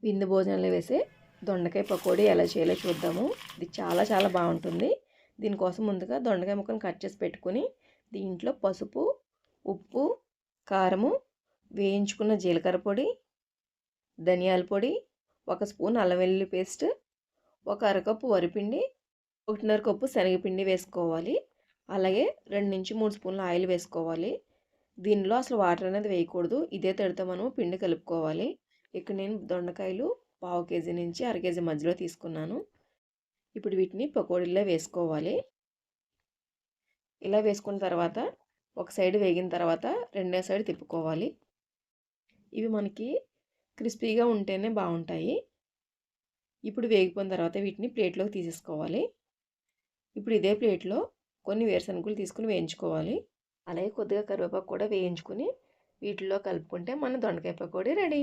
విందు భోజనంలో వేసే దొండకాయ పకోడీ ఎలా చేయాలో చూద్దాము. ఇది చాలా చాలా బాగుంటుంది. దీనికోసం ముందుగా దొండకాయ ముక్కను కట్ చేసి పెట్టుకుని దీంట్లో పసుపు, ఉప్పు, కారము, వేయించుకున్న జీలకర్ర పొడి, ధనియాల పొడి, 1 స్పూన్ అల్లం వెల్లుల్లి పేస్ట్, 1 అరకప్పు వరిపిండి, 1.5 కప్పు శనగపిండి వేసుకోవాలి. అలాగే 2 నుంచి 3 స్పూన్ల ఆయిల్ వేసుకోవాలి. దీనిలో అసలు వాటర్ అనేది వేయకూడదు. ఇదే తడితో మనం పిండి కలుపుకోవాలి. ఇక్కడ నేను దొండకాయలు పావు కేజీ నుంచి అర కేజీ మధ్యలో తీసుకున్నాను. ఇప్పుడు వీటిని పకోడీలో వేసుకోవాలి. ఇలా వేసుకున్న తర్వాత ఒక సైడ్ వేగిన తర్వాత రెండో సైడ్ తిప్పుకోవాలి. ఇవి మనకి క్రిస్పీగా ఉంటేనే బాగుంటాయి. ఇప్పుడు వేగిపోయిన తర్వాత వీటిని ప్లేట్లోకి తీసేసుకోవాలి. ఇప్పుడు ఇదే ప్లేట్లో కొన్ని వేరుశనగలు తీసుకుని వేయించుకోవాలి. అలాగే కొద్దిగా కరివేపాకు కూడా వేయించుకుని వీటిలో కలుపుకుంటే మన దొండకాయ పకోడీ రెడీ.